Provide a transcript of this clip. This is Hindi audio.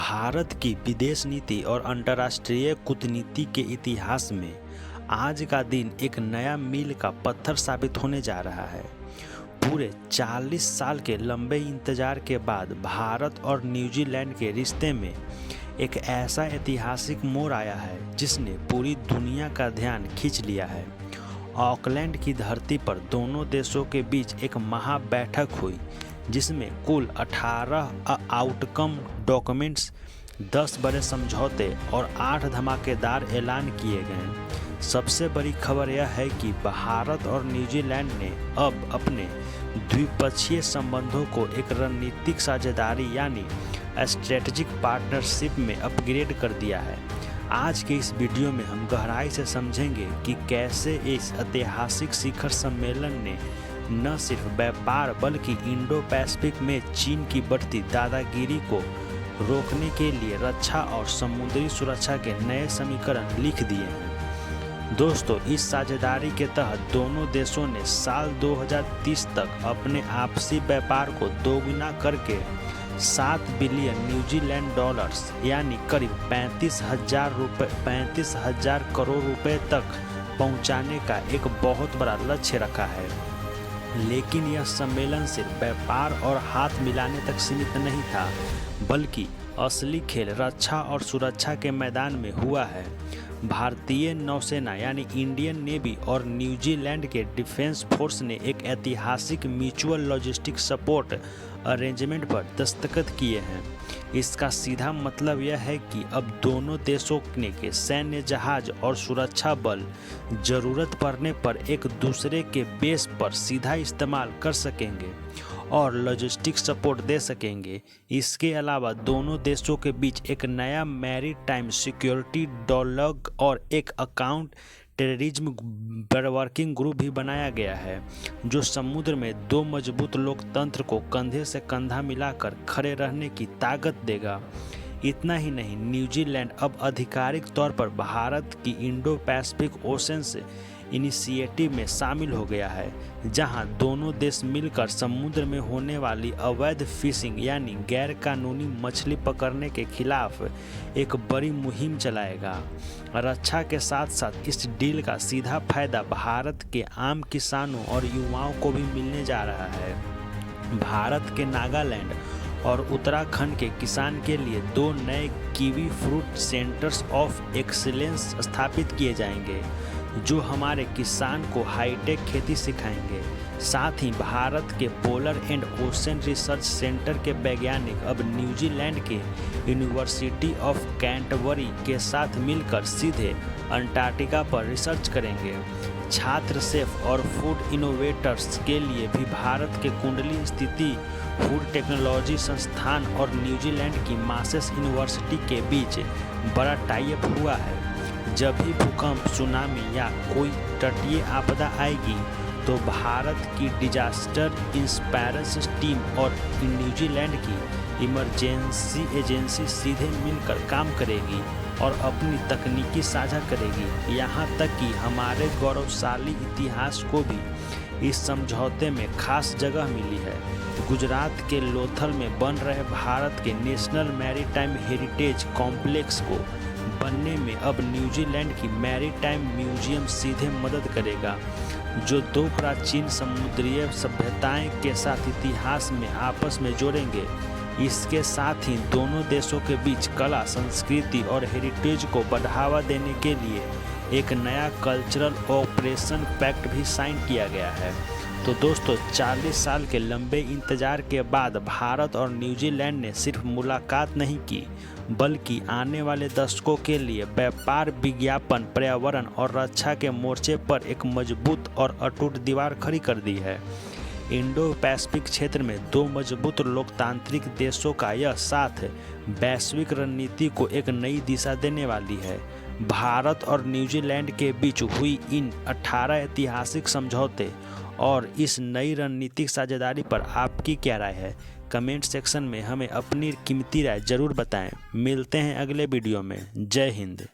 भारत की विदेश नीति और अंतर्राष्ट्रीय कूटनीति के इतिहास में आज का दिन एक नया मील का पत्थर साबित होने जा रहा है। पूरे 40 साल के लंबे इंतजार के बाद भारत और न्यूजीलैंड के रिश्ते में एक ऐसा ऐतिहासिक मोड़ आया है जिसने पूरी दुनिया का ध्यान खींच लिया है। ऑकलैंड की धरती पर दोनों देशों के बीच एक महा बैठक हुई जिसमें कुल 18 आउटकम डॉक्यूमेंट्स, 10 बड़े समझौते और 8 धमाकेदार ऐलान किए गए। सबसे बड़ी खबर यह है कि भारत और न्यूजीलैंड ने अब अपने द्विपक्षीय संबंधों को एक रणनीतिक साझेदारी यानी स्ट्रेटेजिक पार्टनरशिप में अपग्रेड कर दिया है। आज के इस वीडियो में हम गहराई से समझेंगे कि कैसे इस ऐतिहासिक शिखर सम्मेलन ने न सिर्फ व्यापार बल्कि इंडो पैसिफिक में चीन की बढ़ती दादागिरी को रोकने के लिए रक्षा और समुद्री सुरक्षा के नए समीकरण लिख दिए हैं। दोस्तों, इस साझेदारी के तहत दोनों देशों ने साल 2030 तक अपने आपसी व्यापार को दोगुना करके 7 बिलियन न्यूजीलैंड डॉलर्स यानी करीब 35,000 करोड़ रुपए तक पहुंचाने का एक बहुत बड़ा लक्ष्य रखा है। लेकिन यह सम्मेलन सिर्फ व्यापार और हाथ मिलाने तक सीमित नहीं था, बल्कि असली खेल रक्षा और सुरक्षा के मैदान में हुआ है। भारतीय नौसेना यानी इंडियन नेवी और न्यूजीलैंड के डिफेंस फोर्स ने एक ऐतिहासिक म्यूचुअल लॉजिस्टिक सपोर्ट अरेंजमेंट पर दस्तखत किए हैं। इसका सीधा मतलब यह है कि अब दोनों देशों के सैन्य जहाज और सुरक्षा बल जरूरत पड़ने पर एक दूसरे के बेस पर सीधा इस्तेमाल कर सकेंगे और लॉजिस्टिक सपोर्ट दे सकेंगे। इसके अलावा दोनों देशों के बीच एक नया मैरीटाइम सिक्योरिटी डायलॉग और एक अकाउंट टेररिज्म वर्किंग ग्रुप भी बनाया गया है, जो समुद्र में दो मजबूत लोकतंत्र को कंधे से कंधा मिलाकर खड़े रहने की ताकत देगा। इतना ही नहीं, न्यूजीलैंड अब आधिकारिक तौर पर भारत की इंडो पैसिफिक ओशंस इनिशिएटिव में शामिल हो गया है, जहां दोनों देश मिलकर समुद्र में होने वाली अवैध फिशिंग यानी गैर कानूनी मछली पकड़ने के खिलाफ एक बड़ी मुहिम चलाएगा। रक्षा के साथ साथ इस डील का सीधा फायदा भारत के आम किसानों और युवाओं को भी मिलने जा रहा है। भारत के नागालैंड और उत्तराखंड के किसान के लिए 2 नए kiwi fruit centres of excellence स्थापित किए जाएंगे, जो हमारे किसान को हाईटेक खेती सिखाएंगे। साथ ही भारत के polar and ocean research centre के वैज्ञानिक अब न्यूजीलैंड के यूनिवर्सिटी ऑफ कैंटरबरी के साथ मिलकर सीधे अंटार्कटिका पर रिसर्च करेंगे। छात्र शेफ और फूड इनोवेटर्स के लिए भी भारत के कुंडली स्थिति फूड टेक्नोलॉजी संस्थान और न्यूजीलैंड की मासेस यूनिवर्सिटी के बीच बड़ा टाई अप हुआ है। जब भी भूकंप, सुनामी या कोई तटीय आपदा आएगी तो भारत की डिजास्टर इंस्पायरेंस टीम और न्यूजीलैंड की इमरजेंसी एजेंसी सीधे मिलकर काम करेगी और अपनी तकनीकी साझा करेगी। यहाँ तक कि हमारे गौरवशाली इतिहास को भी इस समझौते में खास जगह मिली है। गुजरात के लोथल में बन रहे भारत के नेशनल मैरीटाइम हेरिटेज कॉम्प्लेक्स को बनने में अब न्यूजीलैंड की मैरीटाइम म्यूजियम सीधे मदद करेगा, जो 2 प्राचीन समुद्रीय सभ्यताएं के साथ इतिहास में आपस में जोड़ेंगे। इसके साथ ही दोनों देशों के बीच कला, संस्कृति और हेरिटेज को बढ़ावा देने के लिए एक नया कल्चरल ऑपरेशन पैक्ट भी साइन किया गया है। तो दोस्तों, 40 साल के लंबे इंतजार के बाद भारत और न्यूजीलैंड ने सिर्फ मुलाकात नहीं की, बल्कि आने वाले दशकों के लिए व्यापार, विज्ञापन, पर्यावरण और रक्षा के मोर्चे पर एक मजबूत और अटूट दीवार खड़ी कर दी है। इंडो पैसिफिक क्षेत्र में 2 मजबूत लोकतांत्रिक देशों का यह साथ वैश्विक रणनीति को एक नई दिशा देने वाली है। भारत और न्यूजीलैंड के बीच हुई इन 18 ऐतिहासिक समझौते और इस नई रणनीतिक साझेदारी पर आपकी क्या राय है? कमेंट सेक्शन में हमें अपनी कीमती राय जरूर बताएं। मिलते हैं अगले वीडियो में। जय हिंद।